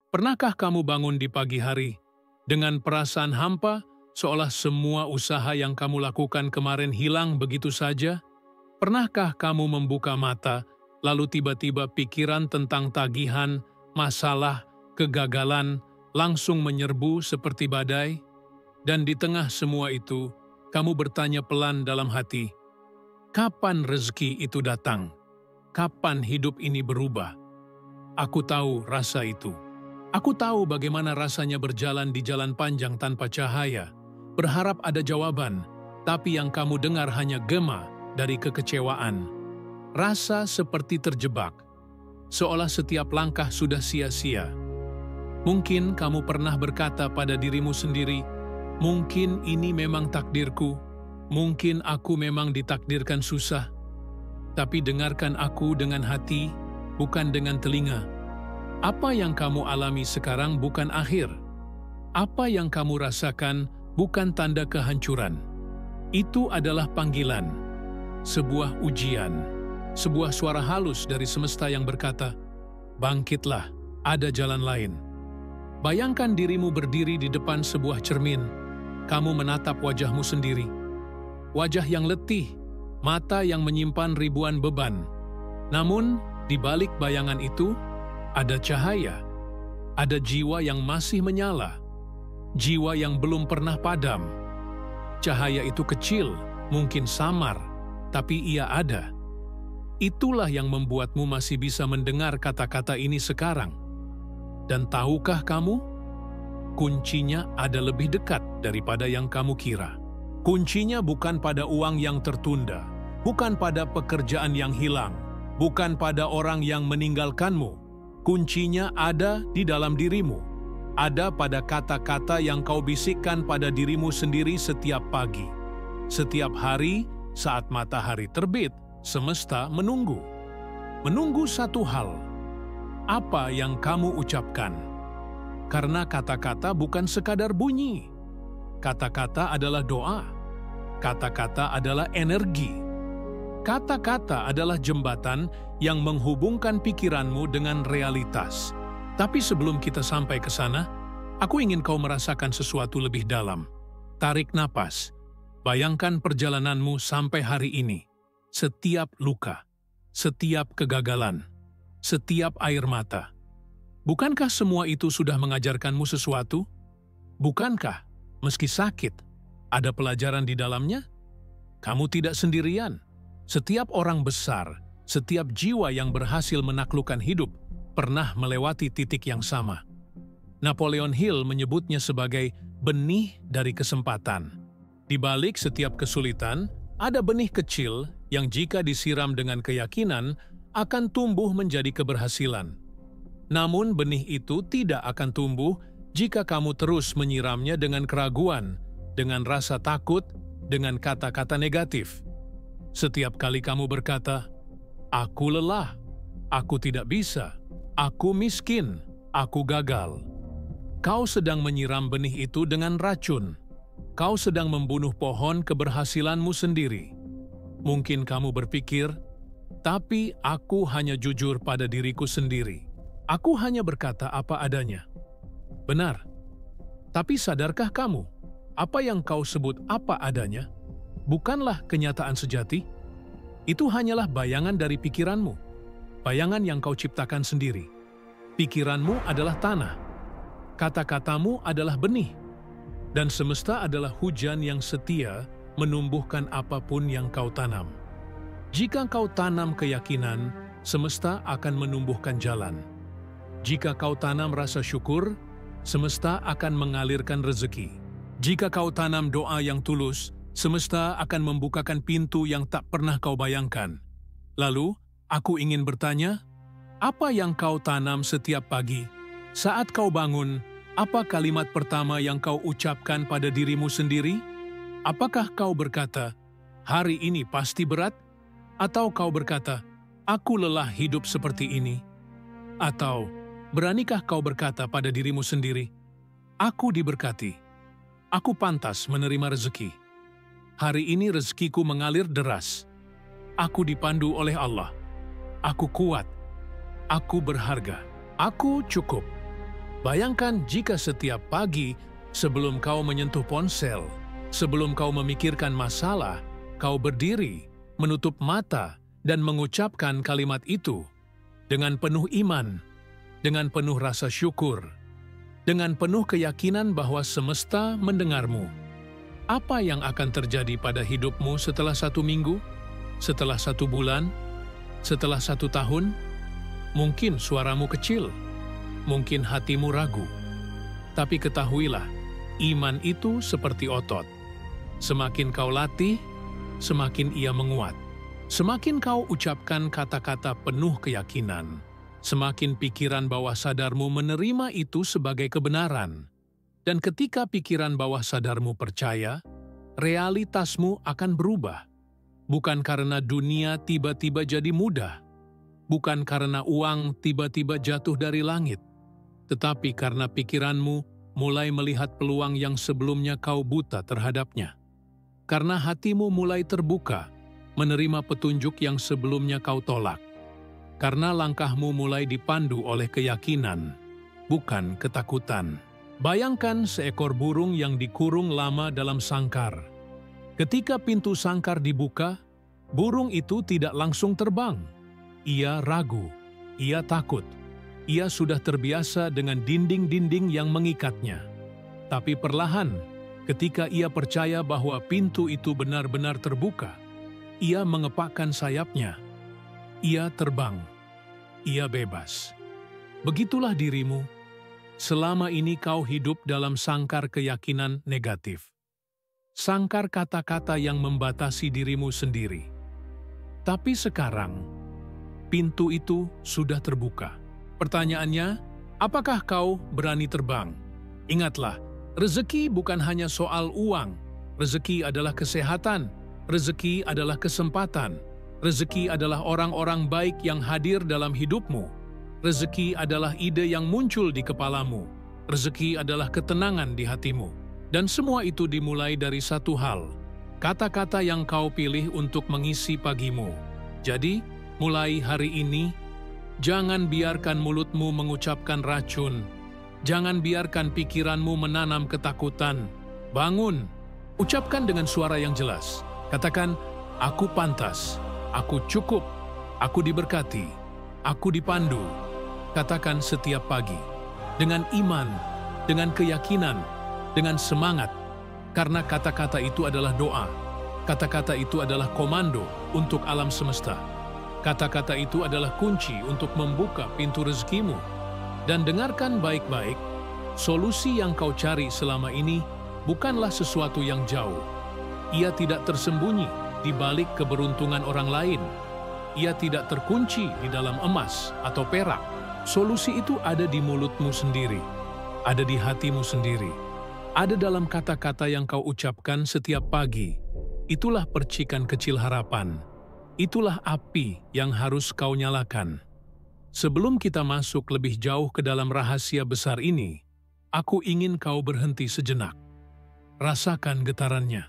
Pernahkah kamu bangun di pagi hari dengan perasaan hampa, seolah semua usaha yang kamu lakukan kemarin hilang begitu saja? Pernahkah kamu membuka mata, lalu tiba-tiba pikiran tentang tagihan, masalah, kegagalan langsung menyerbu seperti badai? Dan di tengah semua itu, kamu bertanya pelan dalam hati, kapan rezeki itu datang? Kapan hidup ini berubah? Aku tahu rasa itu. Aku tahu bagaimana rasanya berjalan di jalan panjang tanpa cahaya, berharap ada jawaban, tapi yang kamu dengar hanya gema dari kekecewaan. Rasa seperti terjebak, seolah setiap langkah sudah sia-sia. Mungkin kamu pernah berkata pada dirimu sendiri, mungkin ini memang takdirku, mungkin aku memang ditakdirkan susah. Tapi dengarkan aku dengan hati, bukan dengan telinga. Apa yang kamu alami sekarang bukan akhir. Apa yang kamu rasakan bukan tanda kehancuran. Itu adalah panggilan, sebuah ujian, sebuah suara halus dari semesta yang berkata, bangkitlah, ada jalan lain. Bayangkan dirimu berdiri di depan sebuah cermin. Kamu menatap wajahmu sendiri. Wajah yang letih, mata yang menyimpan ribuan beban. Namun, di balik bayangan itu, ada cahaya, ada jiwa yang masih menyala, jiwa yang belum pernah padam. Cahaya itu kecil, mungkin samar, tapi ia ada. Itulah yang membuatmu masih bisa mendengar kata-kata ini sekarang. Dan tahukah kamu? Kuncinya ada lebih dekat daripada yang kamu kira. Kuncinya bukan pada uang yang tertunda, bukan pada pekerjaan yang hilang, bukan pada orang yang meninggalkanmu. Kuncinya ada di dalam dirimu, ada pada kata-kata yang kau bisikkan pada dirimu sendiri setiap pagi. Setiap hari saat matahari terbit, semesta menunggu. Menunggu satu hal, apa yang kamu ucapkan. Karena kata-kata bukan sekadar bunyi. Kata-kata adalah doa. Kata-kata adalah energi. Kata-kata adalah jembatan yang menghubungkan pikiranmu dengan realitas. Tapi sebelum kita sampai ke sana, aku ingin kau merasakan sesuatu lebih dalam. Tarik napas. Bayangkan perjalananmu sampai hari ini. Setiap luka, setiap kegagalan, setiap air mata. Bukankah semua itu sudah mengajarkanmu sesuatu? Bukankah, meski sakit, ada pelajaran di dalamnya? Kamu tidak sendirian. Setiap orang besar, setiap jiwa yang berhasil menaklukkan hidup, pernah melewati titik yang sama. Napoleon Hill menyebutnya sebagai benih dari kesempatan. Di balik setiap kesulitan, ada benih kecil yang jika disiram dengan keyakinan, akan tumbuh menjadi keberhasilan. Namun benih itu tidak akan tumbuh jika kamu terus menyiramnya dengan keraguan, dengan rasa takut, dengan kata-kata negatif. Setiap kali kamu berkata, aku lelah, aku tidak bisa, aku miskin, aku gagal. Kau sedang menyiram benih itu dengan racun. Kau sedang membunuh pohon keberhasilanmu sendiri. Mungkin kamu berpikir, tapi aku hanya jujur pada diriku sendiri. Aku hanya berkata apa adanya. Benar. Tapi sadarkah kamu, apa yang kau sebut apa adanya bukanlah kenyataan sejati? Itu hanyalah bayangan dari pikiranmu, bayangan yang kau ciptakan sendiri. Pikiranmu adalah tanah, kata-katamu adalah benih, dan semesta adalah hujan yang setia menumbuhkan apapun yang kau tanam. Jika kau tanam keyakinan, semesta akan menumbuhkan jalan. Jika kau tanam rasa syukur, semesta akan mengalirkan rezeki. Jika kau tanam doa yang tulus, semesta akan membukakan pintu yang tak pernah kau bayangkan. Lalu, aku ingin bertanya, apa yang kau tanam setiap pagi? Saat kau bangun, apa kalimat pertama yang kau ucapkan pada dirimu sendiri? Apakah kau berkata, hari ini pasti berat? Atau kau berkata, aku lelah hidup seperti ini? Atau, beranikah kau berkata pada dirimu sendiri, aku diberkati, aku pantas menerima rezeki. Hari ini rezekiku mengalir deras. Aku dipandu oleh Allah. Aku kuat. Aku berharga. Aku cukup. Bayangkan jika setiap pagi sebelum kau menyentuh ponsel, sebelum kau memikirkan masalah, kau berdiri, menutup mata, dan mengucapkan kalimat itu dengan penuh iman, dengan penuh rasa syukur, dengan penuh keyakinan bahwa semesta mendengarmu. Apa yang akan terjadi pada hidupmu setelah 1 minggu, setelah 1 bulan, setelah 1 tahun? Mungkin suaramu kecil, mungkin hatimu ragu. Tapi ketahuilah, iman itu seperti otot. Semakin kau latih, semakin ia menguat. Semakin kau ucapkan kata-kata penuh keyakinan, semakin pikiran bawah sadarmu menerima itu sebagai kebenaran. Dan ketika pikiran bawah sadarmu percaya, realitasmu akan berubah. Bukan karena dunia tiba-tiba jadi mudah, bukan karena uang tiba-tiba jatuh dari langit, tetapi karena pikiranmu mulai melihat peluang yang sebelumnya kau buta terhadapnya. Karena hatimu mulai terbuka, menerima petunjuk yang sebelumnya kau tolak. Karena langkahmu mulai dipandu oleh keyakinan, bukan ketakutan. Bayangkan seekor burung yang dikurung lama dalam sangkar. Ketika pintu sangkar dibuka, burung itu tidak langsung terbang. Ia ragu, ia takut. Ia sudah terbiasa dengan dinding-dinding yang mengikatnya. Tapi perlahan, ketika ia percaya bahwa pintu itu benar-benar terbuka, ia mengepakkan sayapnya. Ia terbang. Ia bebas. Begitulah dirimu. Selama ini kau hidup dalam sangkar keyakinan negatif. Sangkar kata-kata yang membatasi dirimu sendiri. Tapi sekarang, pintu itu sudah terbuka. Pertanyaannya, apakah kau berani terbang? Ingatlah, rezeki bukan hanya soal uang. Rezeki adalah kesehatan. Rezeki adalah kesempatan. Rezeki adalah orang-orang baik yang hadir dalam hidupmu. Rezeki adalah ide yang muncul di kepalamu. Rezeki adalah ketenangan di hatimu. Dan semua itu dimulai dari satu hal, kata-kata yang kau pilih untuk mengisi pagimu. Jadi, mulai hari ini, jangan biarkan mulutmu mengucapkan racun. Jangan biarkan pikiranmu menanam ketakutan. Bangun, ucapkan dengan suara yang jelas. Katakan, aku pantas, aku cukup, aku diberkati, aku dipandu. Katakan setiap pagi, dengan iman, dengan keyakinan, dengan semangat, karena kata-kata itu adalah doa. Kata-kata itu adalah komando untuk alam semesta. Kata-kata itu adalah kunci untuk membuka pintu rezekimu. Dan dengarkan baik-baik, solusi yang kau cari selama ini bukanlah sesuatu yang jauh. Ia tidak tersembunyi di balik keberuntungan orang lain. Ia tidak terkunci di dalam emas atau perak. Solusi itu ada di mulutmu sendiri, ada di hatimu sendiri, ada dalam kata-kata yang kau ucapkan setiap pagi. Itulah percikan kecil harapan. Itulah api yang harus kau nyalakan. Sebelum kita masuk lebih jauh ke dalam rahasia besar ini, aku ingin kau berhenti sejenak. Rasakan getarannya.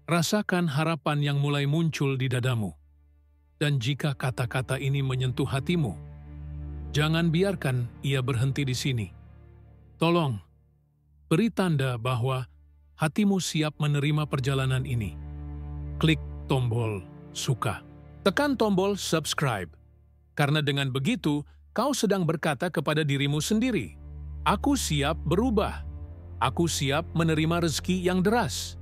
Rasakan harapan yang mulai muncul di dadamu. Dan jika kata-kata ini menyentuh hatimu, jangan biarkan ia berhenti di sini. Tolong, beri tanda bahwa hatimu siap menerima perjalanan ini. Klik tombol suka. Tekan tombol subscribe. Karena dengan begitu, kau sedang berkata kepada dirimu sendiri, aku siap berubah. Aku siap menerima rezeki yang deras.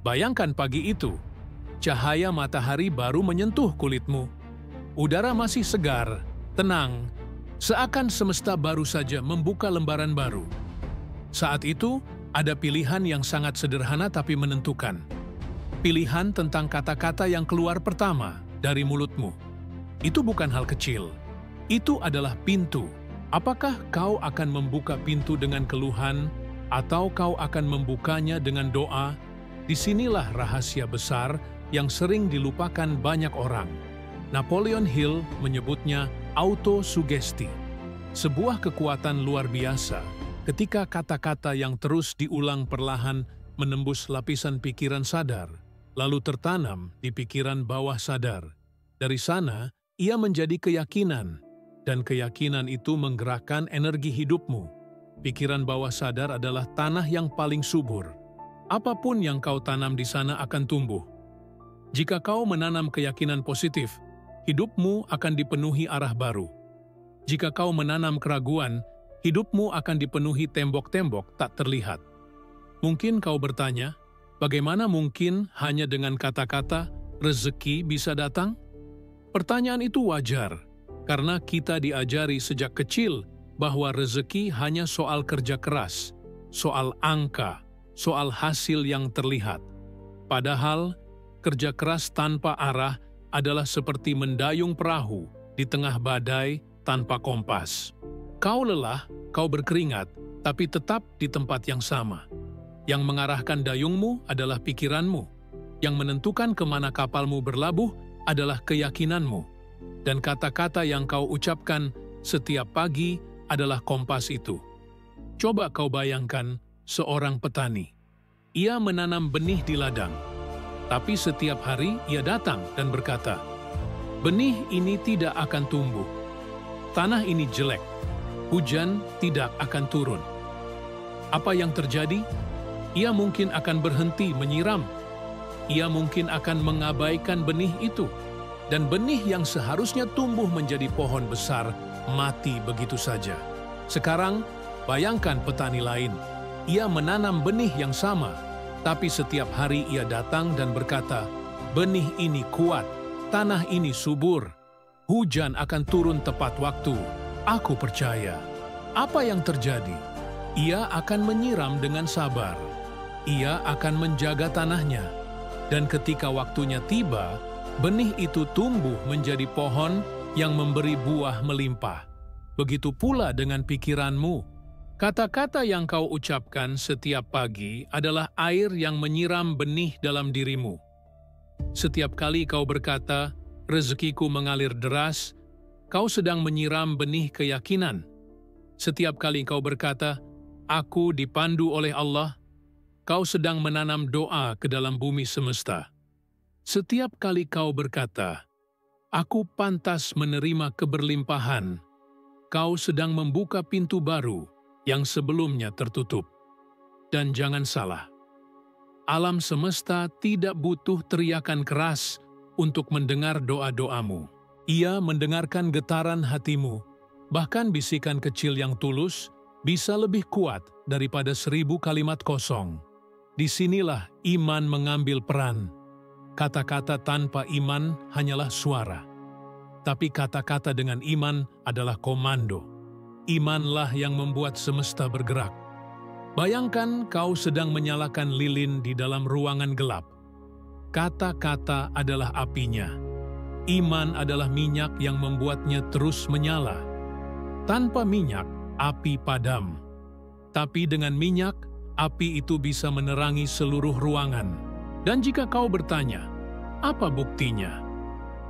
Bayangkan pagi itu, cahaya matahari baru menyentuh kulitmu. Udara masih segar, tenang, seakan semesta baru saja membuka lembaran baru. Saat itu, ada pilihan yang sangat sederhana tapi menentukan. Pilihan tentang kata-kata yang keluar pertama dari mulutmu. Itu bukan hal kecil. Itu adalah pintu. Apakah kau akan membuka pintu dengan keluhan, atau kau akan membukanya dengan doa? Disinilah rahasia besar yang sering dilupakan banyak orang. Napoleon Hill menyebutnya autosugesti, sebuah kekuatan luar biasa ketika kata-kata yang terus diulang perlahan menembus lapisan pikiran sadar, lalu tertanam di pikiran bawah sadar. Dari sana, ia menjadi keyakinan, dan keyakinan itu menggerakkan energi hidupmu. pikiran bawah sadar adalah tanah yang paling subur. Apapun yang kau tanam di sana akan tumbuh. Jika kau menanam keyakinan positif, hidupmu akan dipenuhi arah baru. Jika kau menanam keraguan, hidupmu akan dipenuhi tembok-tembok tak terlihat. Mungkin kau bertanya, bagaimana mungkin hanya dengan kata-kata rezeki bisa datang? Pertanyaan itu wajar, karena kita diajari sejak kecil bahwa rezeki hanya soal kerja keras, soal angka, soal hasil yang terlihat. Padahal, kerja keras tanpa arah adalah seperti mendayung perahu di tengah badai tanpa kompas. Kau lelah, kau berkeringat, tapi tetap di tempat yang sama. Yang mengarahkan dayungmu adalah pikiranmu. Yang menentukan kemana kapalmu berlabuh adalah keyakinanmu. Dan kata-kata yang kau ucapkan setiap pagi adalah kompas itu. Coba kau bayangkan seorang petani. Ia menanam benih di ladang. Tapi setiap hari ia datang dan berkata, "Benih ini tidak akan tumbuh. Tanah ini jelek. Hujan tidak akan turun." Apa yang terjadi? Ia mungkin akan berhenti menyiram. Ia mungkin akan mengabaikan benih itu. Dan benih yang seharusnya tumbuh menjadi pohon besar, mati begitu saja. Sekarang, bayangkan petani lain. Ia menanam benih yang sama, tapi setiap hari ia datang dan berkata, "Benih ini kuat, tanah ini subur. Hujan akan turun tepat waktu. Aku percaya." Apa yang terjadi? Ia akan menyiram dengan sabar. Ia akan menjaga tanahnya. Dan ketika waktunya tiba, benih itu tumbuh menjadi pohon yang memberi buah melimpah. Begitu pula dengan pikiranmu. Kata-kata yang kau ucapkan setiap pagi adalah air yang menyiram benih dalam dirimu. Setiap kali kau berkata, "Rezekiku mengalir deras," kau sedang menyiram benih keyakinan. Setiap kali kau berkata, "Aku dipandu oleh Allah," kau sedang menanam doa ke dalam bumi semesta. Setiap kali kau berkata, "Aku pantas menerima keberlimpahan," kau sedang membuka pintu baru yang sebelumnya tertutup. Dan jangan salah, alam semesta tidak butuh teriakan keras untuk mendengar doa-doamu. Ia mendengarkan getaran hatimu, bahkan bisikan kecil yang tulus bisa lebih kuat daripada 1000 kalimat kosong. Disinilah iman mengambil peran. Kata-kata tanpa iman hanyalah suara. Tapi kata-kata dengan iman adalah komando. Imanlah yang membuat semesta bergerak. Bayangkan kau sedang menyalakan lilin di dalam ruangan gelap. Kata-kata adalah apinya. Iman adalah minyak yang membuatnya terus menyala. Tanpa minyak, api padam. Tapi dengan minyak, api itu bisa menerangi seluruh ruangan. Dan jika kau bertanya, apa buktinya?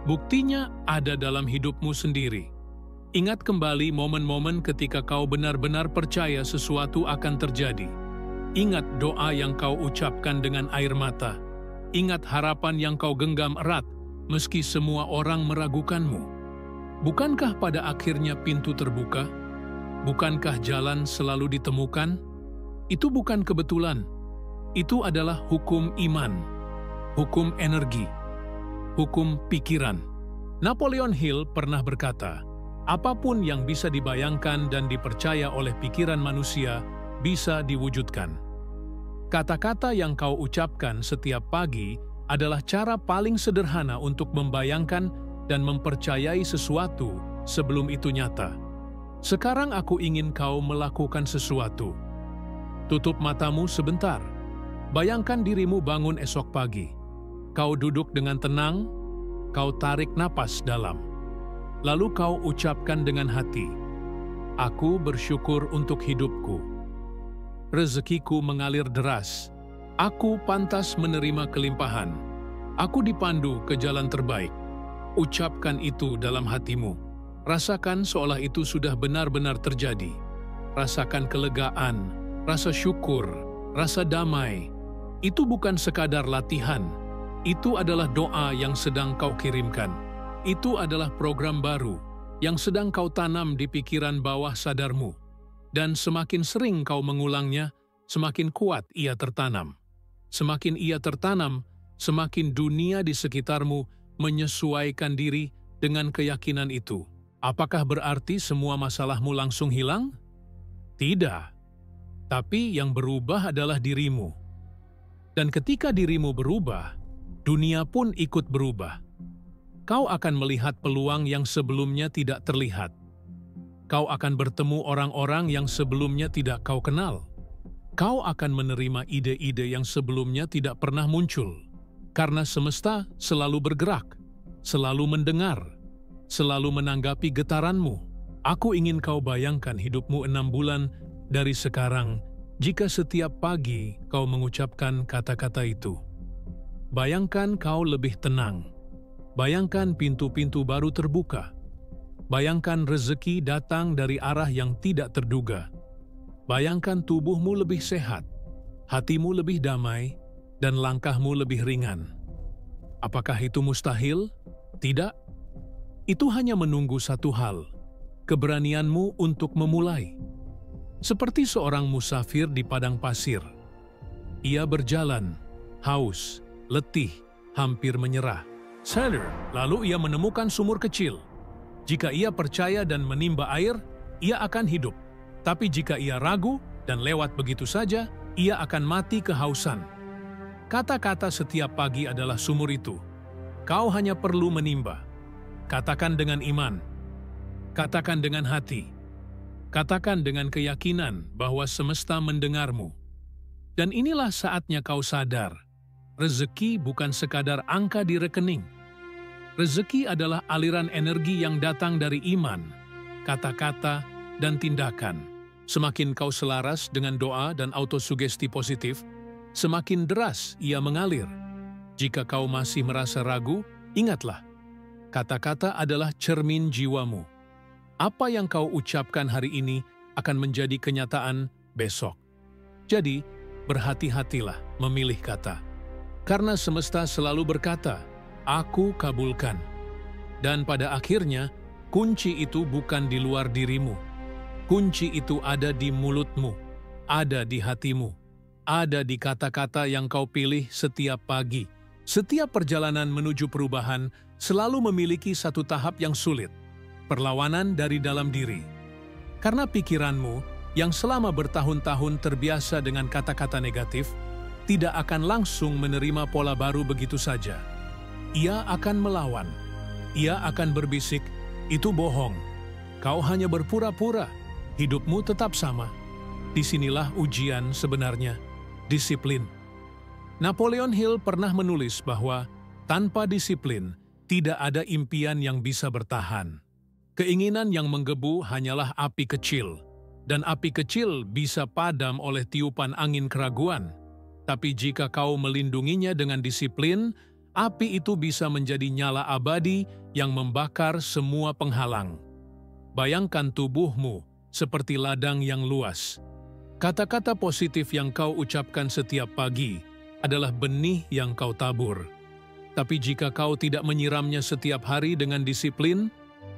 Buktinya ada dalam hidupmu sendiri. Ingat kembali momen-momen ketika kau benar-benar percaya sesuatu akan terjadi. Ingat doa yang kau ucapkan dengan air mata. Ingat harapan yang kau genggam erat, meski semua orang meragukanmu. Bukankah pada akhirnya pintu terbuka? Bukankah jalan selalu ditemukan? Itu bukan kebetulan. Itu adalah hukum iman, hukum energi, hukum pikiran. Napoleon Hill pernah berkata, apapun yang bisa dibayangkan dan dipercaya oleh pikiran manusia bisa diwujudkan. Kata-kata yang kau ucapkan setiap pagi adalah cara paling sederhana untuk membayangkan dan mempercayai sesuatu sebelum itu nyata. Sekarang aku ingin kau melakukan sesuatu. Tutup matamu sebentar. Bayangkan dirimu bangun esok pagi. Kau duduk dengan tenang, kau tarik napas dalam. Lalu kau ucapkan dengan hati, "Aku bersyukur untuk hidupku. Rezekiku mengalir deras. Aku pantas menerima kelimpahan. Aku dipandu ke jalan terbaik." Ucapkan itu dalam hatimu. Rasakan seolah itu sudah benar-benar terjadi. Rasakan kelegaan, rasa syukur, rasa damai. Itu bukan sekadar latihan. Itu adalah doa yang sedang kau kirimkan. Itu adalah program baru yang sedang kau tanam di pikiran bawah sadarmu. Dan semakin sering kau mengulangnya, semakin kuat ia tertanam. Semakin ia tertanam, semakin dunia di sekitarmu menyesuaikan diri dengan keyakinan itu. Apakah berarti semua masalahmu langsung hilang? Tidak. Tapi yang berubah adalah dirimu. Dan ketika dirimu berubah, dunia pun ikut berubah. Kau akan melihat peluang yang sebelumnya tidak terlihat. Kau akan bertemu orang-orang yang sebelumnya tidak kau kenal. Kau akan menerima ide-ide yang sebelumnya tidak pernah muncul. Karena semesta selalu bergerak, selalu mendengar, selalu menanggapi getaranmu. Aku ingin kau bayangkan hidupmu 6 bulan dari sekarang jika setiap pagi kau mengucapkan kata-kata itu. Bayangkan kau lebih tenang. Bayangkan pintu-pintu baru terbuka. Bayangkan rezeki datang dari arah yang tidak terduga. Bayangkan tubuhmu lebih sehat, hatimu lebih damai, dan langkahmu lebih ringan. Apakah itu mustahil? Tidak. Itu hanya menunggu satu hal, keberanianmu untuk memulai. Seperti seorang musafir di padang pasir. Ia berjalan, haus, letih, hampir menyerah. Lalu ia menemukan sumur kecil. Jika ia percaya dan menimba air, ia akan hidup. Tapi jika ia ragu dan lewat begitu saja, ia akan mati kehausan. Kata-kata setiap pagi adalah sumur itu. Kau hanya perlu menimba. Katakan dengan iman. Katakan dengan hati. Katakan dengan keyakinan bahwa semesta mendengarmu. Dan inilah saatnya kau sadar, rezeki bukan sekadar angka di rekening. Rezeki adalah aliran energi yang datang dari iman, kata-kata, dan tindakan. Semakin kau selaras dengan doa dan autosugesti positif, semakin deras ia mengalir. Jika kau masih merasa ragu, ingatlah, kata-kata adalah cermin jiwamu. Apa yang kau ucapkan hari ini akan menjadi kenyataan besok. Jadi, berhati-hatilah memilih kata. Karena semesta selalu berkata, "Aku kabulkan." Dan pada akhirnya, kunci itu bukan di luar dirimu. Kunci itu ada di mulutmu, ada di hatimu, ada di kata-kata yang kau pilih setiap pagi. Setiap perjalanan menuju perubahan selalu memiliki satu tahap yang sulit, perlawanan dari dalam diri. Karena pikiranmu yang selama bertahun-tahun terbiasa dengan kata-kata negatif, tidak akan langsung menerima pola baru begitu saja. Ia akan melawan. Ia akan berbisik, "Itu bohong. Kau hanya berpura-pura. Hidupmu tetap sama." Disinilah ujian sebenarnya, disiplin. Napoleon Hill pernah menulis bahwa tanpa disiplin, tidak ada impian yang bisa bertahan. Keinginan yang menggebu hanyalah api kecil, dan api kecil bisa padam oleh tiupan angin keraguan. Tapi jika kau melindunginya dengan disiplin, api itu bisa menjadi nyala abadi yang membakar semua penghalang. Bayangkan tubuhmu seperti ladang yang luas. Kata-kata positif yang kau ucapkan setiap pagi adalah benih yang kau tabur. Tapi jika kau tidak menyiramnya setiap hari dengan disiplin,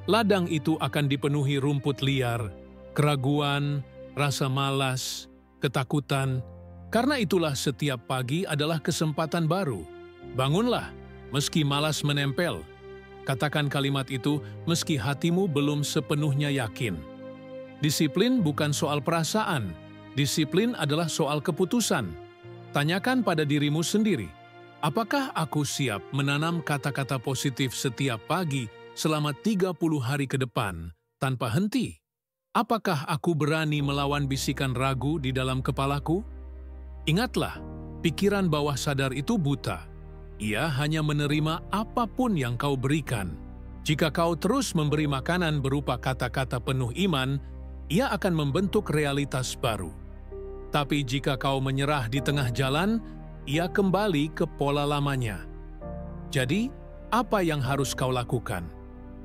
ladang itu akan dipenuhi rumput liar, keraguan, rasa malas, ketakutan. Karena itulah setiap pagi adalah kesempatan baru. Bangunlah, meski malas menempel. Katakan kalimat itu meski hatimu belum sepenuhnya yakin. Disiplin bukan soal perasaan. Disiplin adalah soal keputusan. Tanyakan pada dirimu sendiri, apakah aku siap menanam kata-kata positif setiap pagi selama 30 hari ke depan tanpa henti? Apakah aku berani melawan bisikan ragu di dalam kepalaku? Ingatlah, pikiran bawah sadar itu buta. Ia hanya menerima apapun yang kau berikan. Jika kau terus memberi makanan berupa kata-kata penuh iman, ia akan membentuk realitas baru. Tapi jika kau menyerah di tengah jalan, ia kembali ke pola lamanya. Jadi, apa yang harus kau lakukan?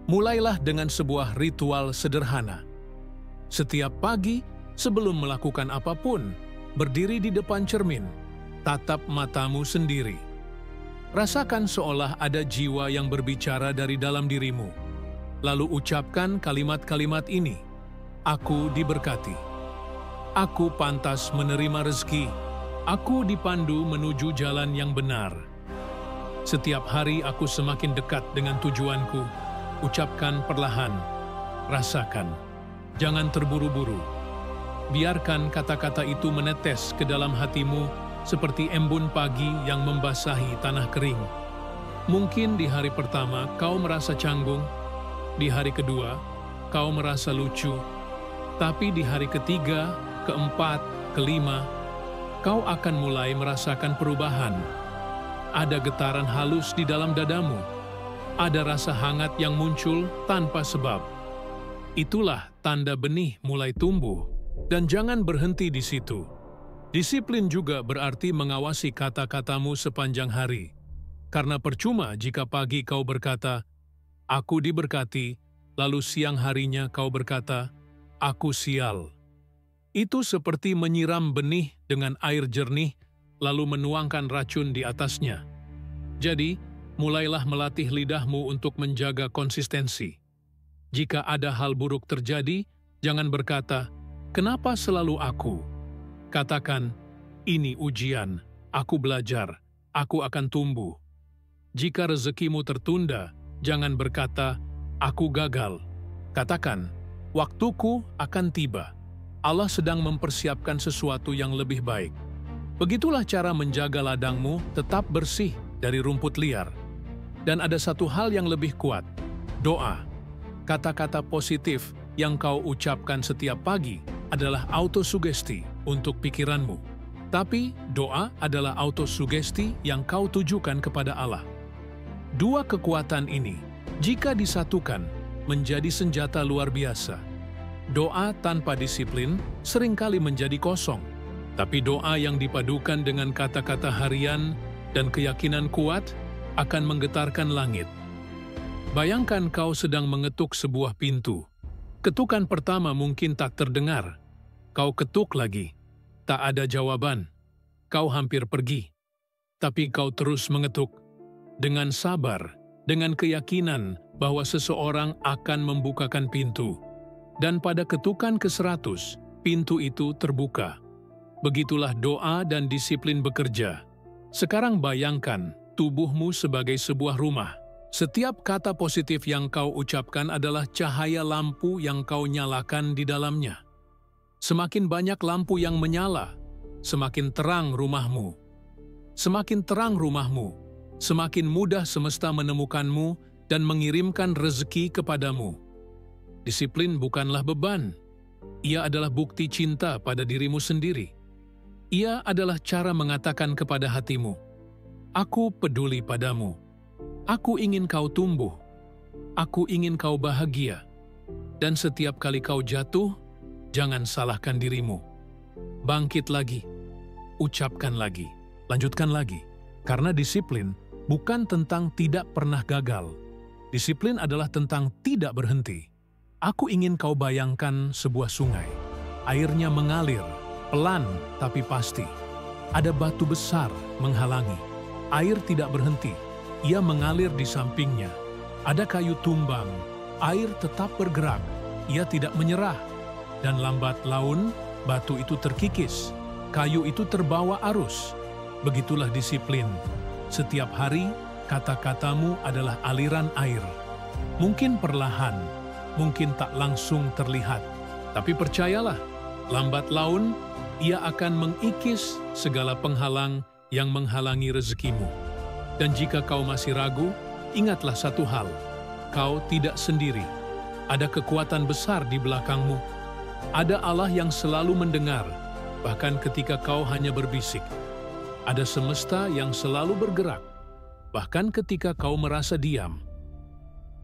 Mulailah dengan sebuah ritual sederhana. Setiap pagi, sebelum melakukan apapun, berdiri di depan cermin, tatap matamu sendiri. Rasakan seolah ada jiwa yang berbicara dari dalam dirimu. Lalu ucapkan kalimat-kalimat ini, "Aku diberkati. Aku pantas menerima rezeki. Aku dipandu menuju jalan yang benar. Setiap hari aku semakin dekat dengan tujuanku. Ucapkan perlahan, rasakan. Jangan terburu-buru. Biarkan kata-kata itu menetes ke dalam hatimu seperti embun pagi yang membasahi tanah kering. Mungkin di hari pertama kau merasa canggung, di hari kedua kau merasa lucu, tapi di hari ketiga, keempat, kelima, kau akan mulai merasakan perubahan. Ada getaran halus di dalam dadamu. Ada rasa hangat yang muncul tanpa sebab. Itulah tanda benih mulai tumbuh. Dan jangan berhenti di situ. Disiplin juga berarti mengawasi kata-katamu sepanjang hari. Karena percuma jika pagi kau berkata, "Aku diberkati," lalu siang harinya kau berkata, "Aku sial." Itu seperti menyiram benih dengan air jernih, lalu menuangkan racun di atasnya. Jadi, mulailah melatih lidahmu untuk menjaga konsistensi. Jika ada hal buruk terjadi, jangan berkata, "Kenapa selalu aku?" Katakan, "Ini ujian, aku belajar, aku akan tumbuh." Jika rezekimu tertunda, jangan berkata, "Aku gagal." Katakan, "Waktuku akan tiba. Allah sedang mempersiapkan sesuatu yang lebih baik." Begitulah cara menjaga ladangmu tetap bersih dari rumput liar. Dan ada satu hal yang lebih kuat, doa. Kata-kata positif yang kau ucapkan setiap pagi adalah autosugesti untuk pikiranmu. Tapi doa adalah autosugesti yang kau tujukan kepada Allah. Dua kekuatan ini, jika disatukan, menjadi senjata luar biasa. Doa tanpa disiplin seringkali menjadi kosong, tapi doa yang dipadukan dengan kata-kata harian dan keyakinan kuat akan menggetarkan langit. Bayangkan kau sedang mengetuk sebuah pintu. Ketukan pertama mungkin tak terdengar. Kau ketuk lagi. Tak ada jawaban. Kau hampir pergi. Tapi kau terus mengetuk. Dengan sabar, dengan keyakinan bahwa seseorang akan membukakan pintu. Dan pada ketukan ke-100, pintu itu terbuka. Begitulah doa dan disiplin bekerja. Sekarang bayangkan tubuhmu sebagai sebuah rumah. Setiap kata positif yang kau ucapkan adalah cahaya lampu yang kau nyalakan di dalamnya. Semakin banyak lampu yang menyala, semakin terang rumahmu. Semakin terang rumahmu, semakin mudah semesta menemukanmu dan mengirimkan rezeki kepadamu. Disiplin bukanlah beban. Ia adalah bukti cinta pada dirimu sendiri. Ia adalah cara mengatakan kepada hatimu, "Aku peduli padamu. Aku ingin kau tumbuh. Aku ingin kau bahagia." Dan setiap kali kau jatuh, jangan salahkan dirimu. Bangkit lagi. Ucapkan lagi. Lanjutkan lagi. Karena disiplin bukan tentang tidak pernah gagal. Disiplin adalah tentang tidak berhenti. Aku ingin kau bayangkan sebuah sungai. Airnya mengalir, pelan tapi pasti. Ada batu besar menghalangi. Air tidak berhenti. Ia mengalir di sampingnya. Ada kayu tumbang. Air tetap bergerak. Ia tidak menyerah. Dan lambat laun, batu itu terkikis. Kayu itu terbawa arus. Begitulah disiplin. Setiap hari, kata-katamu adalah aliran air. Mungkin perlahan, mungkin tak langsung terlihat. Tapi percayalah, lambat laun, ia akan mengikis segala penghalang yang menghalangi rezekimu. Dan jika kau masih ragu, ingatlah satu hal, kau tidak sendiri. Ada kekuatan besar di belakangmu. Ada Allah yang selalu mendengar, bahkan ketika kau hanya berbisik. Ada semesta yang selalu bergerak, bahkan ketika kau merasa diam.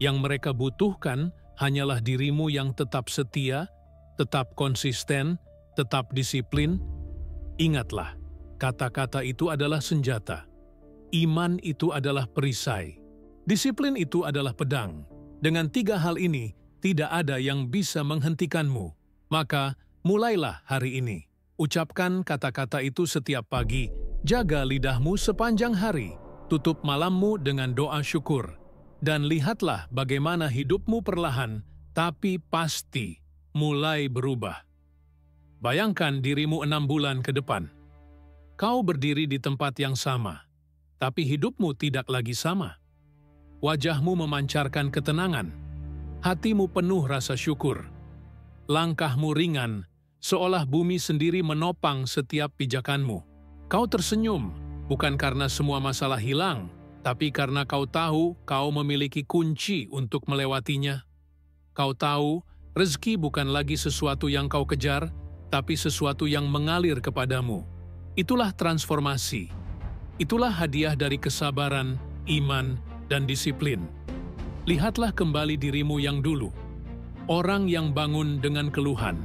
Yang mereka butuhkan hanyalah dirimu yang tetap setia, tetap konsisten, tetap disiplin. Ingatlah, kata-kata itu adalah senjata. Iman itu adalah perisai. Disiplin itu adalah pedang. Dengan 3 hal ini, tidak ada yang bisa menghentikanmu. Maka, mulailah hari ini. Ucapkan kata-kata itu setiap pagi. Jaga lidahmu sepanjang hari. Tutup malammu dengan doa syukur. Dan lihatlah bagaimana hidupmu perlahan, tapi pasti mulai berubah. Bayangkan dirimu 6 bulan ke depan. Kau berdiri di tempat yang sama, tapi hidupmu tidak lagi sama. Wajahmu memancarkan ketenangan, hatimu penuh rasa syukur. Langkahmu ringan, seolah bumi sendiri menopang setiap pijakanmu. Kau tersenyum, bukan karena semua masalah hilang, tapi karena kau tahu kau memiliki kunci untuk melewatinya. Kau tahu, rezeki bukan lagi sesuatu yang kau kejar, tapi sesuatu yang mengalir kepadamu. Itulah transformasi. Itulah hadiah dari kesabaran, iman, dan disiplin. Lihatlah kembali dirimu yang dulu. Orang yang bangun dengan keluhan.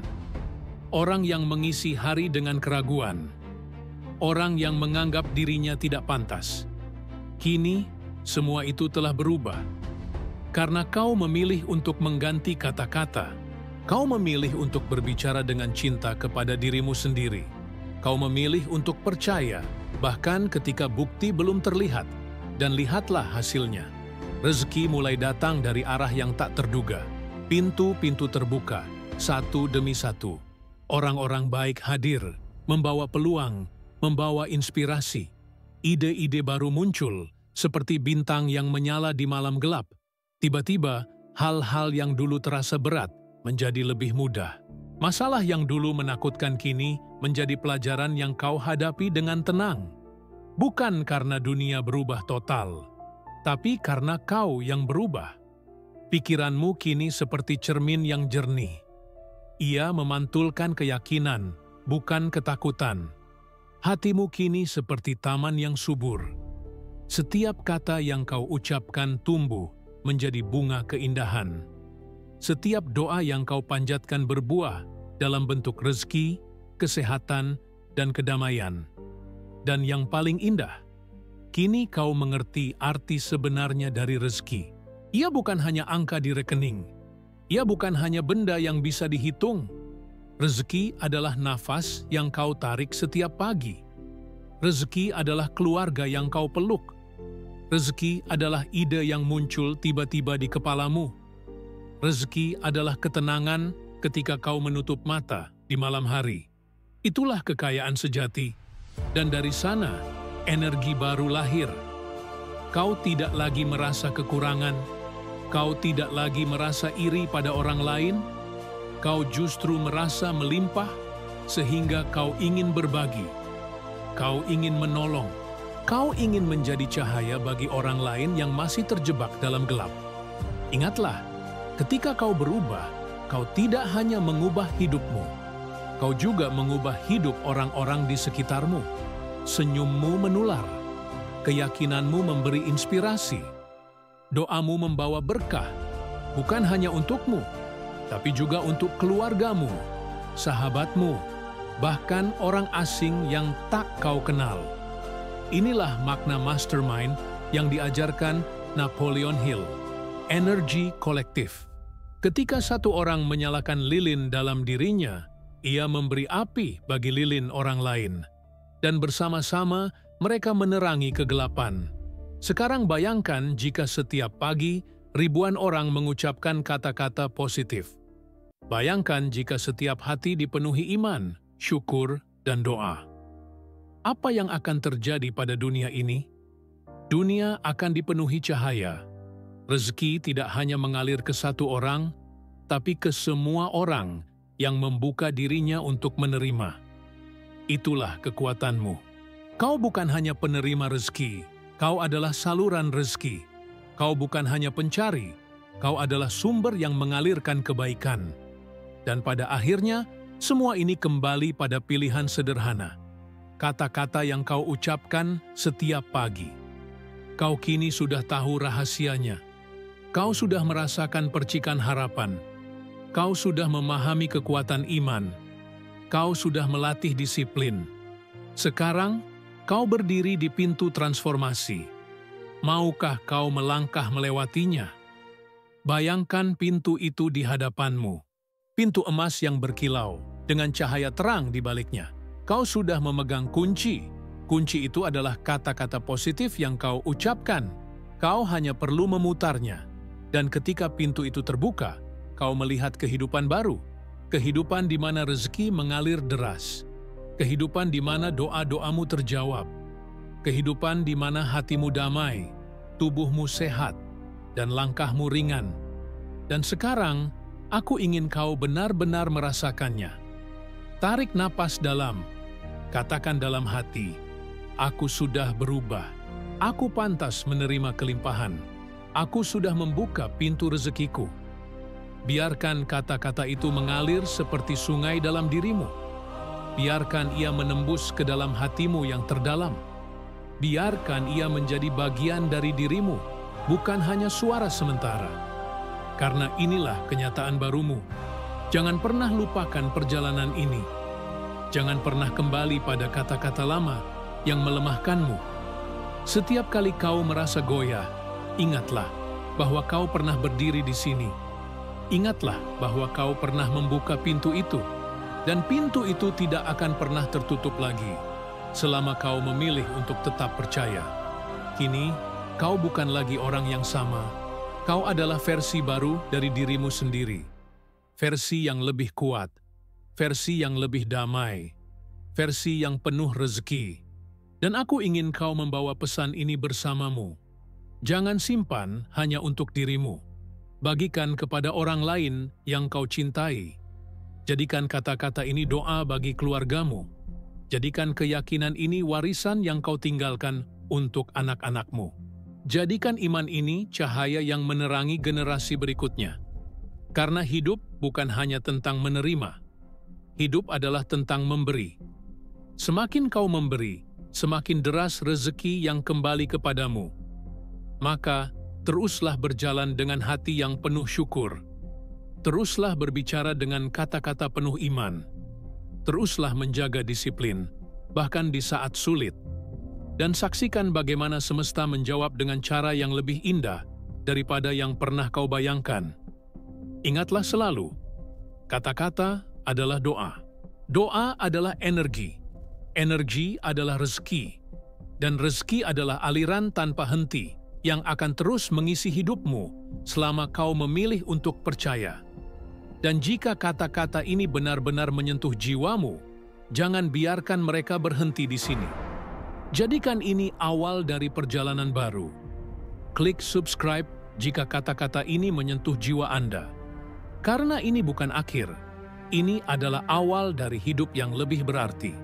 Orang yang mengisi hari dengan keraguan. Orang yang menganggap dirinya tidak pantas. Kini, semua itu telah berubah. Karena kau memilih untuk mengganti kata-kata. Kau memilih untuk berbicara dengan cinta kepada dirimu sendiri. Kau memilih untuk percaya, bahkan ketika bukti belum terlihat. Dan lihatlah hasilnya. Rezeki mulai datang dari arah yang tak terduga. Pintu-pintu terbuka, satu demi satu. Orang-orang baik hadir, membawa peluang, membawa inspirasi. Ide-ide baru muncul, seperti bintang yang menyala di malam gelap. Tiba-tiba, hal-hal yang dulu terasa berat menjadi lebih mudah. Masalah yang dulu menakutkan kini menjadi pelajaran yang kau hadapi dengan tenang. Bukan karena dunia berubah total, tapi karena kau yang berubah. Pikiranmu kini seperti cermin yang jernih. Ia memantulkan keyakinan, bukan ketakutan. Hatimu kini seperti taman yang subur. Setiap kata yang kau ucapkan tumbuh menjadi bunga keindahan. Setiap doa yang kau panjatkan berbuah dalam bentuk rezeki, kesehatan, dan kedamaian. Dan yang paling indah, kini kau mengerti arti sebenarnya dari rezeki. Ia bukan hanya angka di rekening. Ia bukan hanya benda yang bisa dihitung. Rezeki adalah nafas yang kau tarik setiap pagi. Rezeki adalah keluarga yang kau peluk. Rezeki adalah ide yang muncul tiba-tiba di kepalamu. Rezeki adalah ketenangan ketika kau menutup mata di malam hari. Itulah kekayaan sejati. Dan dari sana, energi baru lahir. Kau tidak lagi merasa kekurangan. Kau tidak lagi merasa iri pada orang lain. Kau justru merasa melimpah sehingga kau ingin berbagi. Kau ingin menolong. Kau ingin menjadi cahaya bagi orang lain yang masih terjebak dalam gelap. Ingatlah, ketika kau berubah, kau tidak hanya mengubah hidupmu. Kau juga mengubah hidup orang-orang di sekitarmu. Senyummu menular. Keyakinanmu memberi inspirasi. Doamu membawa berkah, bukan hanya untukmu, tapi juga untuk keluargamu, sahabatmu, bahkan orang asing yang tak kau kenal. Inilah makna mastermind yang diajarkan Napoleon Hill, energi kolektif. Ketika satu orang menyalakan lilin dalam dirinya, ia memberi api bagi lilin orang lain. Dan bersama-sama mereka menerangi kegelapan. Sekarang bayangkan jika setiap pagi ribuan orang mengucapkan kata-kata positif. Bayangkan jika setiap hati dipenuhi iman, syukur, dan doa. Apa yang akan terjadi pada dunia ini? Dunia akan dipenuhi cahaya. Rezeki tidak hanya mengalir ke satu orang, tapi ke semua orang yang membuka dirinya untuk menerima. Itulah kekuatanmu. Kau bukan hanya penerima rezeki, kau adalah saluran rezeki. Kau bukan hanya pencari, kau adalah sumber yang mengalirkan kebaikan. Dan pada akhirnya, semua ini kembali pada pilihan sederhana. Kata-kata yang kau ucapkan setiap pagi. Kau kini sudah tahu rahasianya. Kau sudah merasakan percikan harapan. Kau sudah memahami kekuatan iman. Kau sudah melatih disiplin. Sekarang, kau berdiri di pintu transformasi. Maukah kau melangkah melewatinya? Bayangkan pintu itu di hadapanmu. Pintu emas yang berkilau, dengan cahaya terang di baliknya. Kau sudah memegang kunci. Kunci itu adalah kata-kata positif yang kau ucapkan. Kau hanya perlu memutarnya. Dan ketika pintu itu terbuka, kau melihat kehidupan baru. kehidupan di mana rezeki mengalir deras, kehidupan di mana doa-doamu terjawab, kehidupan di mana hatimu damai, tubuhmu sehat, dan langkahmu ringan. Dan sekarang, aku ingin kau benar-benar merasakannya. Tarik napas dalam, katakan dalam hati, aku sudah berubah, aku pantas menerima kelimpahan, aku sudah membuka pintu rezekiku. Biarkan kata-kata itu mengalir seperti sungai dalam dirimu. Biarkan ia menembus ke dalam hatimu yang terdalam. Biarkan ia menjadi bagian dari dirimu, bukan hanya suara sementara. Karena inilah kenyataan barumu. Jangan pernah lupakan perjalanan ini. Jangan pernah kembali pada kata-kata lama yang melemahkanmu. Setiap kali kau merasa goyah, ingatlah bahwa kau pernah berdiri di sini. Ingatlah bahwa kau pernah membuka pintu itu, dan pintu itu tidak akan pernah tertutup lagi selama kau memilih untuk tetap percaya. Kini, kau bukan lagi orang yang sama. Kau adalah versi baru dari dirimu sendiri. Versi yang lebih kuat, versi yang lebih damai, versi yang penuh rezeki. Dan aku ingin kau membawa pesan ini bersamamu. Jangan simpan hanya untuk dirimu. Bagikan kepada orang lain yang kau cintai. Jadikan kata-kata ini doa bagi keluargamu. Jadikan keyakinan ini warisan yang kau tinggalkan untuk anak-anakmu. Jadikan iman ini cahaya yang menerangi generasi berikutnya. Karena hidup bukan hanya tentang menerima. Hidup adalah tentang memberi. Semakin kau memberi, semakin deras rezeki yang kembali kepadamu. Maka, teruslah berjalan dengan hati yang penuh syukur. Teruslah berbicara dengan kata-kata penuh iman. Teruslah menjaga disiplin, bahkan di saat sulit. Dan saksikan bagaimana semesta menjawab dengan cara yang lebih indah daripada yang pernah kau bayangkan. Ingatlah selalu, kata-kata adalah doa. Doa adalah energi. Energi adalah rezeki. Dan rezeki adalah aliran tanpa henti yang akan terus mengisi hidupmu selama kau memilih untuk percaya. Dan jika kata-kata ini benar-benar menyentuh jiwamu, jangan biarkan mereka berhenti di sini. Jadikan ini awal dari perjalanan baru. Klik subscribe jika kata-kata ini menyentuh jiwa Anda. Karena ini bukan akhir, ini adalah awal dari hidup yang lebih berarti.